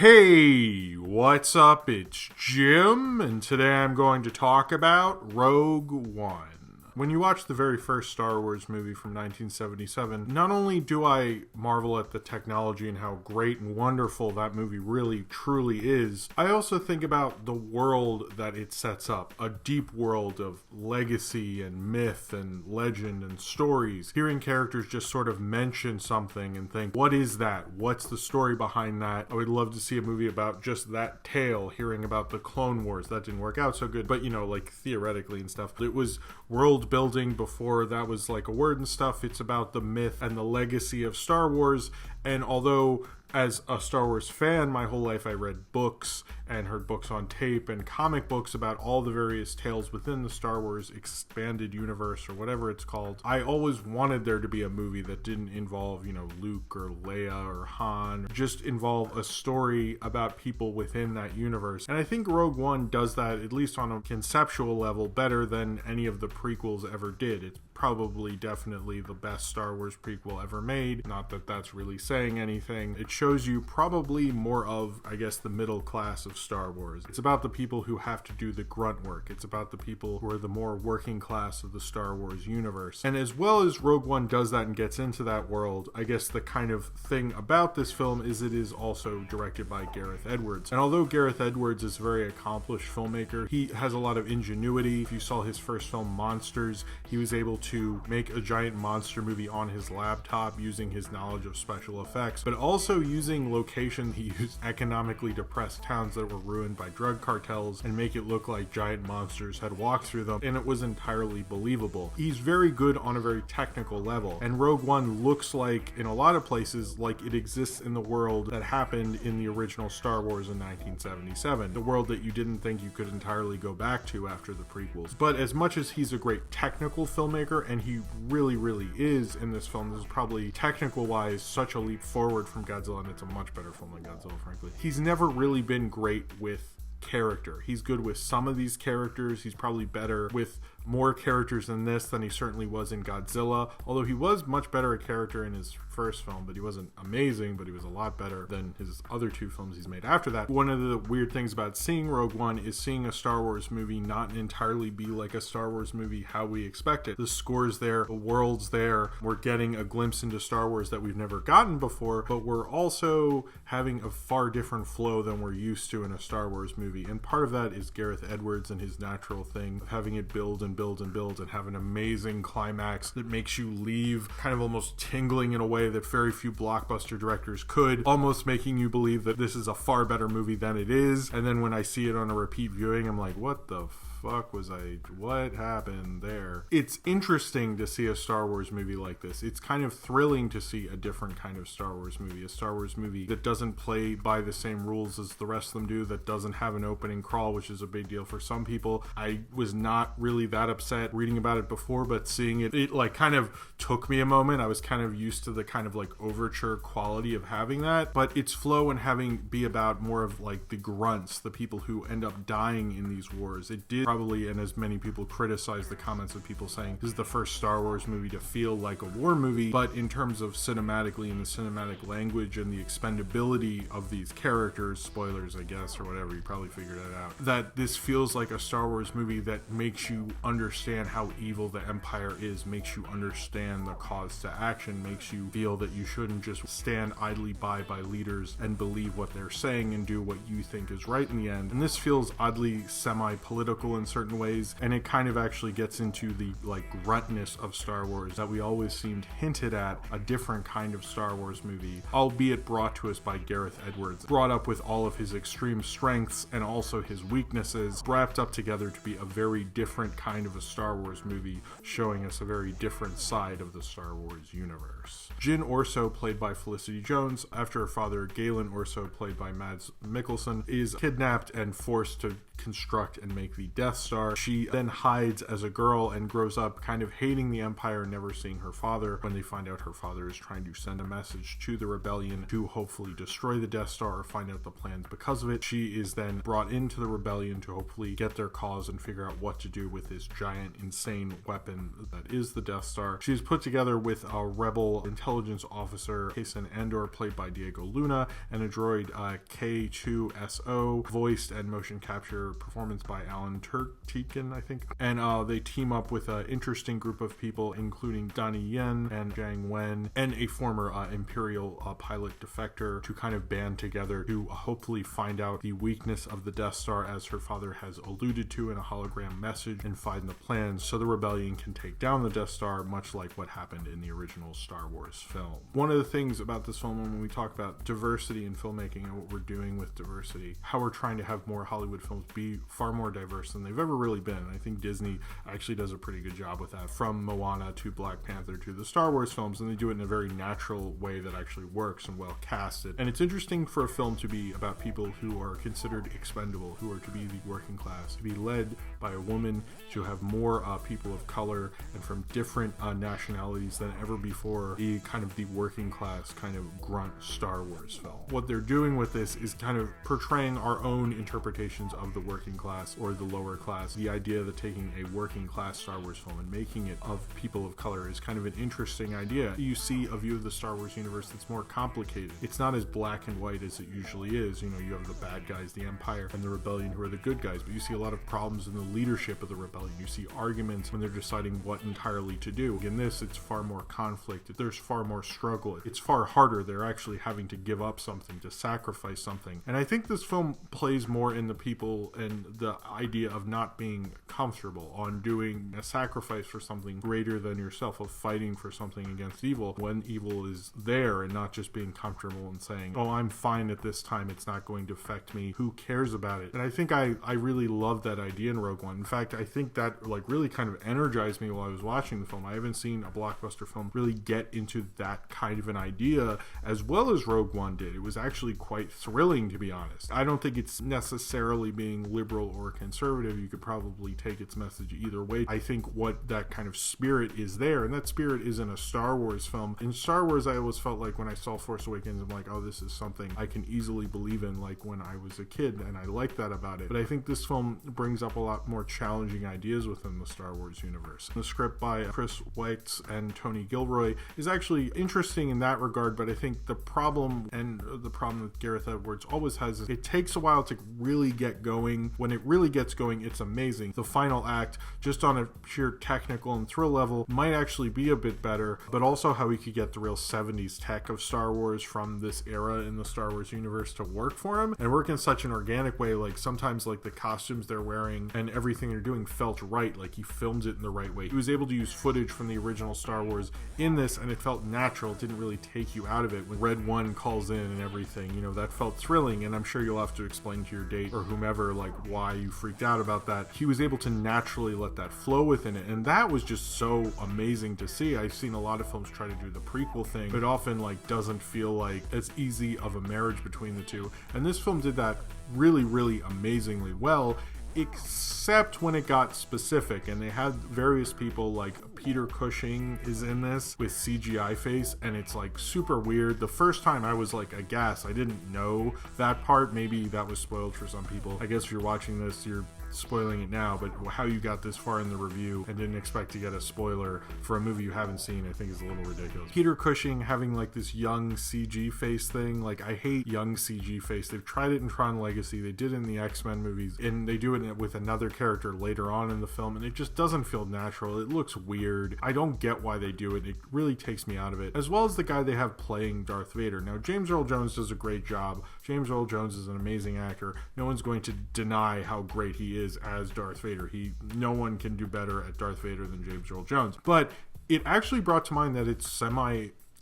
Hey, what's up? It's Jim, and today I'm going to talk about Rogue One. When you watch the very first Star Wars movie from 1977, not only do I marvel at the technology and how great and wonderful that movie really truly is, I also think about the world that it sets up. A deep world of legacy and myth and legend and stories. Hearing characters just sort of mention something and think, what is that? What's the story behind that? I would love to see a movie about just that tale, hearing about the Clone Wars. That didn't work out so good, but like theoretically and stuff. It was world building before that was like a word and stuff. It's about the myth and the legacy of Star Wars. And although as a Star Wars fan, my whole life I read books and heard books on tape and comic books about all the various tales within the Star Wars expanded universe or whatever it's called, I always wanted there to be a movie that didn't involve, Luke or Leia or Han, just involve a story about people within that universe. And I think Rogue One does that, at least on a conceptual level, better than any of the prequels ever did. It's probably definitely the best Star Wars prequel ever made. Not that that's really saying anything. It shows you probably more of, I guess, the middle class of Star Wars. It's about the people who have to do the grunt work. It's about the people who are the more working class of the Star Wars universe. And as well as Rogue One does that and gets into that world, I guess the kind of thing about this film is it is also directed by Gareth Edwards. And although Gareth Edwards is a very accomplished filmmaker, he has a lot of ingenuity. If you saw his first film, Monsters, he was able to make a giant monster movie on his laptop using his knowledge of special effects, but also using locations. He used economically depressed towns that were ruined by drug cartels and make it look like giant monsters had walked through them, and it was entirely believable. He's very good on a very technical level, and Rogue One looks like, in a lot of places, like it exists in the world that happened in the original Star Wars in 1977, the world that you didn't think you could entirely go back to after the prequels. But as much as he's a great technical filmmaker, and he really is in this film, this is probably technical-wise such a leap forward from Godzilla, and it's a much better film than Godzilla, frankly. He's never really been great with character. He's good with some of these characters. He's probably better with more characters in this than he certainly was in Godzilla, although he was much better a character in his first film, but he wasn't amazing, but he was a lot better than his other two films he's made after that. One of the weird things about seeing Rogue One is seeing a Star Wars movie not entirely be like a Star Wars movie how we expect it. The score's there, the world's there, we're getting a glimpse into Star Wars that we've never gotten before, but we're also having a far different flow than we're used to in a Star Wars movie, and part of that is Gareth Edwards and his natural thing of having it build and have an amazing climax that makes you leave kind of almost tingling in a way that very few blockbuster directors could, almost making you believe that this is a far better movie than it is. And then when I see it on a repeat viewing, I'm like, what happened there? It's interesting to see a Star Wars movie like this. It's kind of thrilling to see a different kind of Star Wars movie, a Star Wars movie that doesn't play by the same rules as the rest of them do, that doesn't have an opening crawl, which is a big deal for some people. I was not really that upset reading about it before, but seeing it like kind of took me a moment. I was kind of used to the kind of like overture quality of having that, but its flow and having be about more of like the grunts, the people who end up dying in these wars. It did probably, and as many people criticize the comments of people saying this is the first Star Wars movie to feel like a war movie, but in terms of cinematically and the cinematic language and the expendability of these characters, spoilers I guess or whatever, you probably figured that out, that this feels like a Star Wars movie that makes you understand how evil the Empire is, makes you understand the cause to action, makes you feel that you shouldn't just stand idly by leaders and believe what they're saying and do what you think is right in the end. And this feels oddly semi-political in certain ways, and it kind of actually gets into the like gruntness of Star Wars that we always seemed hinted at, a different kind of Star Wars movie, albeit brought to us by Gareth Edwards, brought up with all of his extreme strengths and also his weaknesses, wrapped up together to be a very different kind of a Star Wars movie, showing us a very different side of the Star Wars universe. Jyn Orso, played by Felicity Jones, after her father Galen Orso, played by Mads Mikkelsen, is kidnapped and forced to construct and make the Death Death Star. She then hides as a girl and grows up kind of hating the Empire and never seeing her father. When they find out her father is trying to send a message to the rebellion to hopefully destroy the Death Star or find out the plans because of it, she is then brought into the rebellion to hopefully get their cause and figure out what to do with this giant, insane weapon that is the Death Star. She is put together with a rebel intelligence officer, Kason Andor, played by Diego Luna, and a droid K2SO, voiced and motion capture performance by Alan Turtican, I think. And they team up with an interesting group of people, including Donnie Yen and Zhang Wen, and a former Imperial pilot defector, to kind of band together to hopefully find out the weakness of the Death Star, as her father has alluded to in a hologram message, and find the plans so the rebellion can take down the Death Star, much like what happened in the original Star Wars film. One of the things about this film, when we talk about diversity in filmmaking and what we're doing with diversity, how we're trying to have more Hollywood films be far more diverse than they've ever really been. And I think Disney actually does a pretty good job with that, from Moana to Black Panther to the Star Wars films, and they do it in a very natural way that actually works and well casted. And it's interesting for a film to be about people who are considered expendable, who are to be the working class, to be led by a woman, to have more people of color and from different nationalities than ever before, the kind of the working class kind of grunt Star Wars film. What they're doing with this is kind of portraying our own interpretations of the working class or the lower class. The idea that taking a working class Star Wars film and making it of people of color is kind of an interesting idea. You see a view of the Star Wars universe that's more complicated. It's not as black and white as it usually is. You know, you have the bad guys, the Empire, and the rebellion, who are the good guys, but you see a lot of problems in the leadership of the rebellion. You see arguments when they're deciding what entirely to do. In this, it's far more conflict. There's far more struggle. It's far harder. They're actually having to give up something, to sacrifice something. And I think this film plays more in the people and the idea of not being comfortable, on doing a sacrifice for something greater than yourself, of fighting for something against evil when evil is there, and not just being comfortable and saying, oh, I'm fine at this time, it's not going to affect me, who cares about it? And I think I really love that idea in Rogue One. In fact, I think that really kind of energized me while I was watching the film. I haven't seen a blockbuster film really get into that kind of an idea as well as Rogue One did. It was actually quite thrilling, to be honest. I don't think it's necessarily being liberal or conservative. You could probably take its message either way. I think what that kind of spirit is there, and that spirit is in a Star Wars film. In Star Wars, I always felt like when I saw Force Awakens, I'm like, oh, this is something I can easily believe in, like when I was a kid, and I like that about it. But I think this film brings up a lot more challenging ideas within the Star Wars universe. The script by Chris Weitz and Tony Gilroy is actually interesting in that regard, but I think the problem that Gareth Edwards always has is it takes a while to really get going. When it really gets going, it's amazing. The final act, just on a pure technical and thrill level, might actually be a bit better, but also how we could get the real 70s tech of Star Wars from this era in the Star Wars universe to work for him, and work in such an organic way. Like sometimes like the costumes they're wearing and everything they're doing felt right, like he filmed it in the right way. He was able to use footage from the original Star Wars in this, and it felt natural. It didn't really take you out of it. When Red One calls in and everything, you know, that felt thrilling, and I'm sure you'll have to explain to your date or whomever like why you freaked out about that. He was able to naturally let that flow within it, and that was just so amazing to see. I've seen a lot of films try to do the prequel thing, but often like doesn't feel like as easy of a marriage between the two, and this film did that really, really amazingly well, except when it got specific. And they had various people, like Peter Cushing is in this with CGI face, and it's like super weird. The first time I was like aghast. I didn't know that part. Maybe that was spoiled for some people. I guess if you're watching this, you're spoiling it now, but how you got this far in the review and didn't expect to get a spoiler for a movie you haven't seen, I think is a little ridiculous. Peter Cushing having like this young CG face thing, like I hate young CG face. They've tried it in Tron Legacy, they did it in the X-Men movies, and they do it with another character later on in the film, and it just doesn't feel natural. It looks weird. I don't get why they do it. It really takes me out of it. As well as the guy they have playing Darth Vader. Now, James Earl Jones does a great job. James Earl Jones is an amazing actor. No one's going to deny how great he is as Darth Vader. No one can do better at Darth Vader than James Earl Jones. But it actually brought to mind that it's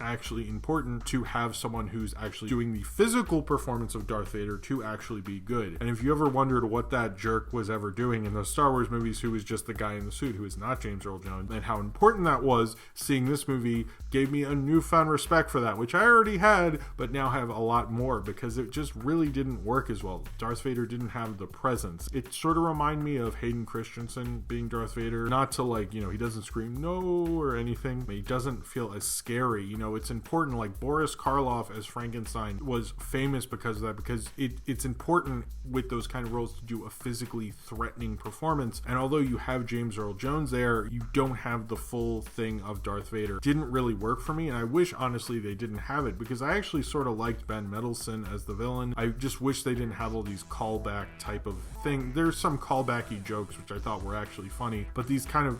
actually important to have someone who's actually doing the physical performance of Darth Vader to actually be good. And if you ever wondered what that jerk was ever doing in those Star Wars movies, who was just the guy in the suit who is not James Earl Jones, and how important that was, seeing this movie gave me a newfound respect for that, which I already had, but now have a lot more, because it just really didn't work as well. Darth Vader didn't have the presence. It sort of reminded me of Hayden Christensen being Darth Vader. Not to like, he doesn't scream no or anything. He doesn't feel as scary. It's important. Like Boris Karloff as Frankenstein was famous because of that, because it's important with those kind of roles to do a physically threatening performance. And although you have James Earl Jones there, you don't have the full thing of Darth Vader. Didn't really work for me, and I wish honestly they didn't have it, because I actually sort of liked Ben Mendelsohn as the villain. I just wish they didn't have all these callback type of thing. There's some callbacky jokes which I thought were actually funny, but these kind of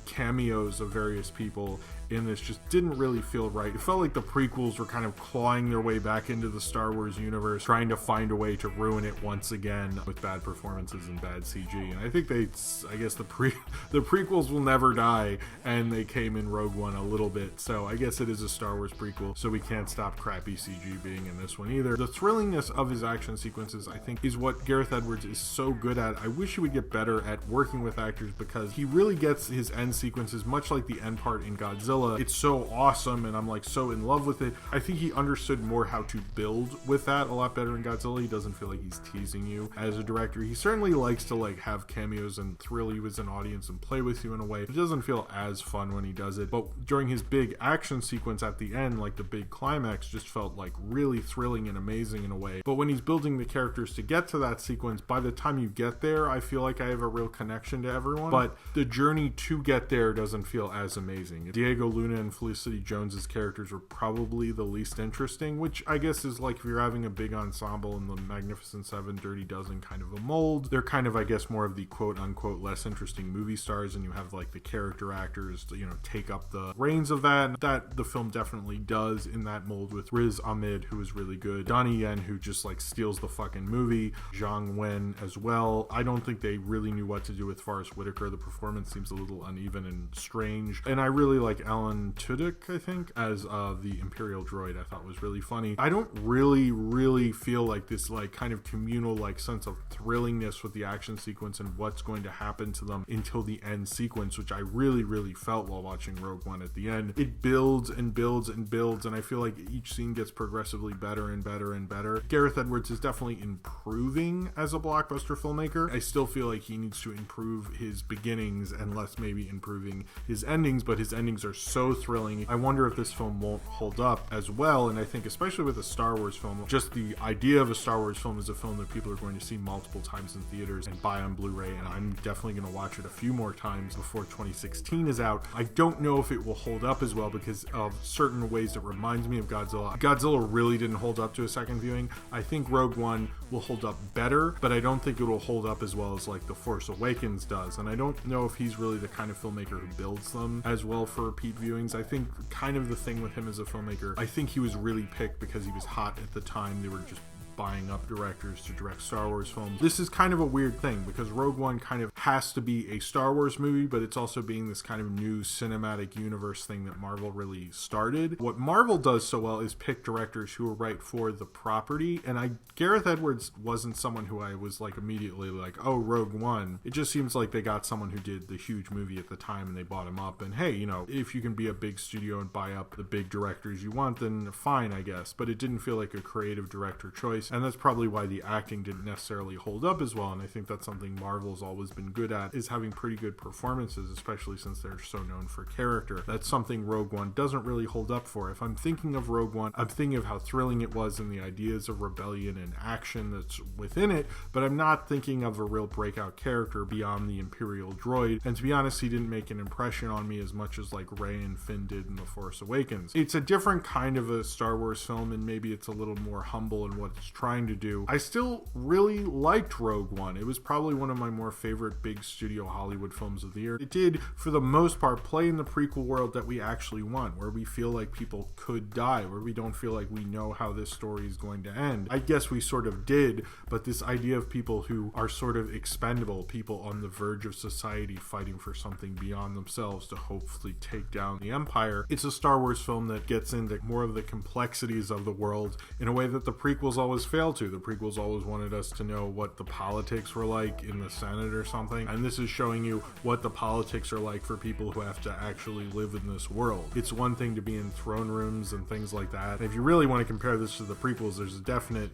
cameos of various people in this just didn't really feel right. It felt like the prequels were kind of clawing their way back into the Star Wars universe, trying to find a way to ruin it once again with bad performances and bad CG. And I think the prequels will never die, and they came in Rogue One a little bit. So I guess it is a Star Wars prequel, so we can't stop crappy CG being in this one either. The thrillingness of his action sequences, I think, is what Gareth Edwards is so good at. I wish he would get better at working with actors, because he really gets his end sequences, much like the end part in Godzilla. It's so awesome, and I'm like so in love with it. I think he understood more how to build with that a lot better in Godzilla. He doesn't feel like he's teasing you as a director. He certainly likes to like have cameos and thrill you as an audience and play with you in a way. It doesn't feel as fun when he does it, but during his big action sequence at the end, like the big climax, just felt like really thrilling and amazing in a way. But when he's building the characters to get to that sequence, by the time you get there, I feel like I have a real connection to everyone, but the journey to get there doesn't feel as amazing. Diego Luna and Felicity Jones's characters were probably the least interesting, which I guess is like if you're having a big ensemble in the Magnificent Seven, Dirty Dozen kind of a mold. They're kind of, I guess, more of the quote-unquote less interesting movie stars, and you have like the character actors to, take up the reins of that. And that the film definitely does in that mold, with Riz Ahmed, who is really good, Donnie Yen, who just like steals the fucking movie, Zhang Wen as well. I don't think they really knew what to do with Forrest Whitaker. The performance seems a little uneven and strange, and I really like Alan Tudyk, I think, as the Imperial droid. I thought was really funny. I don't really feel like this like kind of communal like sense of thrillingness with the action sequence and what's going to happen to them until the end sequence, which I really felt while watching Rogue One at the end. It builds and builds and builds, and I feel like each scene gets progressively better and better and better. Gareth Edwards is definitely improving as a blockbuster filmmaker. I still feel like he needs to improve his beginnings and less maybe improving his endings, but his endings are so thrilling. I wonder if this film won't hold up as well, and I think especially with a Star Wars film, just the idea of a Star Wars film is a film that people are going to see multiple times in theaters and buy on Blu-ray, and I'm definitely going to watch it a few more times before 2016 is out. I don't know if it will hold up as well because of certain ways it reminds me of Godzilla. Godzilla really didn't hold up to a second viewing. I think Rogue One will hold up better, but I don't think it will hold up as well as like The Force Awakens does, and I don't know if he's really the kind of filmmaker who builds them as well for repeat viewings. I think kind of the thing with him as a filmmaker, I think he was really picked because he was hot at the time. They were just buying up directors to direct Star Wars films. This is kind of a weird thing because Rogue One kind of has to be a Star Wars movie, but it's also being this kind of new cinematic universe thing that Marvel really started. What Marvel does so well is pick directors who are right for the property, and Gareth Edwards wasn't someone who I was like immediately like, oh, Rogue One. It just seems like they got someone who did the huge movie at the time and they bought him up, and hey, if you can be a big studio and buy up the big directors you want, then fine, I guess. But it didn't feel like a creative director choice, and that's probably why the acting didn't necessarily hold up as well. And I think that's something Marvel's always been good at, is having pretty good performances, especially since they're so known for character. That's something Rogue One doesn't really hold up for. If I'm thinking of Rogue One, I'm thinking of how thrilling it was and the ideas of rebellion and action that's within it, but I'm not thinking of a real breakout character beyond the Imperial droid. And to be honest, he didn't make an impression on me as much as like Rey and Finn did in The Force Awakens. It's a different kind of a Star Wars film, and maybe it's a little more humble in what it's trying to do. I still really liked Rogue One. It was probably one of my more favorite big studio Hollywood films of the year. It did, for the most part, play in the prequel world that we actually want, where we feel like people could die, where we don't feel like we know how this story is going to end. I guess we sort of did, but this idea of people who are sort of expendable, people on the verge of society fighting for something beyond themselves to hopefully take down the Empire. It's a Star Wars film that gets into more of the complexities of the world in a way that the prequels always fail to. The prequels always wanted us to know what the politics were like in the Senate or something, and this is showing you what the politics are like for people who have to actually live in this world. It's one thing to be in throne rooms and things like that. And if you really want to compare this to the prequels, there's a definite,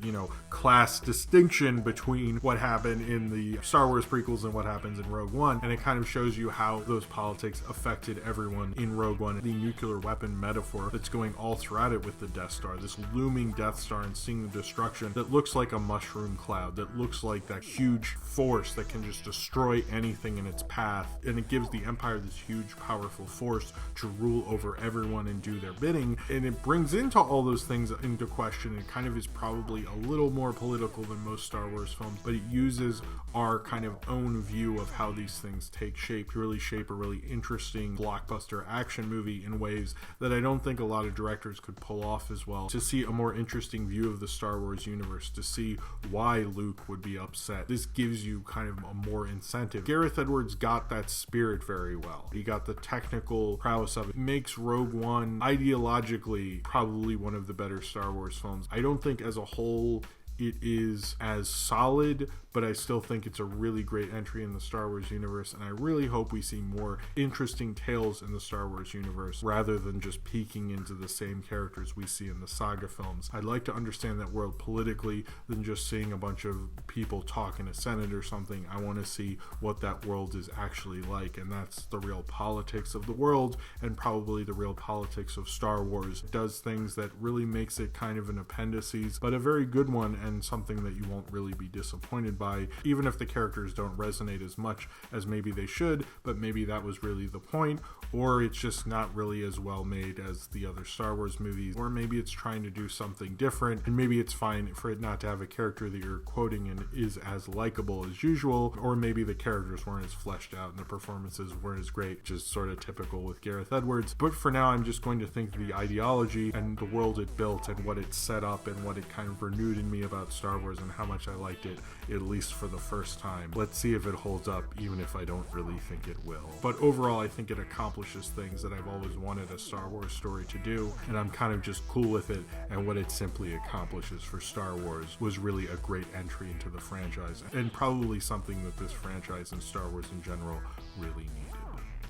class distinction between what happened in the Star Wars prequels and what happens in Rogue One, and it kind of shows you how those politics affected everyone in Rogue One. The nuclear weapon metaphor that's going all throughout it with the Death Star, this looming Death Star, and seeing the destruction that looks like a mushroom cloud, that looks like that huge force that can just destroy anything in its path, and it gives the Empire this huge powerful force to rule over everyone and do their bidding, and it brings into all those things into question. It kind of is probably a little more political than most Star Wars films, but it uses our kind of own view of how these things take shape to really shape a really interesting blockbuster action movie in ways that I don't think a lot of directors could pull off as well. To see a more interesting view of the Star Wars universe, to see why Luke would be upset, this gives you kind of a more incentive. Gareth Edwards got that spirit very well. He got the technical prowess of it. It makes Rogue One ideologically probably one of the better Star Wars films. I don't think as a whole it is as solid, but I still think it's a really great entry in the Star Wars universe, and I really hope we see more interesting tales in the Star Wars universe rather than just peeking into the same characters we see in the saga films. I'd like to understand that world politically than just seeing a bunch of people talk in a Senate or something. I want to see what that world is actually like, and that's the real politics of the world, and probably the real politics of Star Wars. It does things that really makes it kind of an appendices, but a very good one, and something that you won't really be disappointed by, even if the characters don't resonate as much as maybe they should, but maybe that was really the point, or it's just not really as well made as the other Star Wars movies, or maybe it's trying to do something different, and maybe it's fine for it not to have a character that you're quoting and is as likable as usual, or maybe the characters weren't as fleshed out and the performances weren't as great, which is sort of typical with Gareth Edwards. But for now, I'm just going to think the ideology and the world it built and what it set up and what it kind of renewed in me about Star Wars and how much I liked it, at least for the first time. Let's see if it holds up, even if I don't really think it will. But overall, I think it accomplishes things that I've always wanted a Star Wars story to do, and I'm kind of just cool with it, and what it simply accomplishes for Star Wars was really a great entry into the franchise, and probably something that this franchise and Star Wars in general really needed.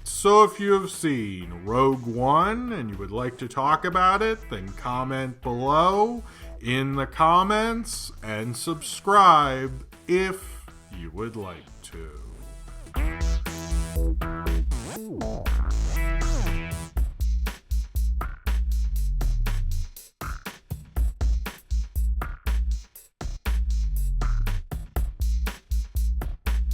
So if you have seen Rogue One and you would like to talk about it, then comment below in the comments and subscribe if you would like to.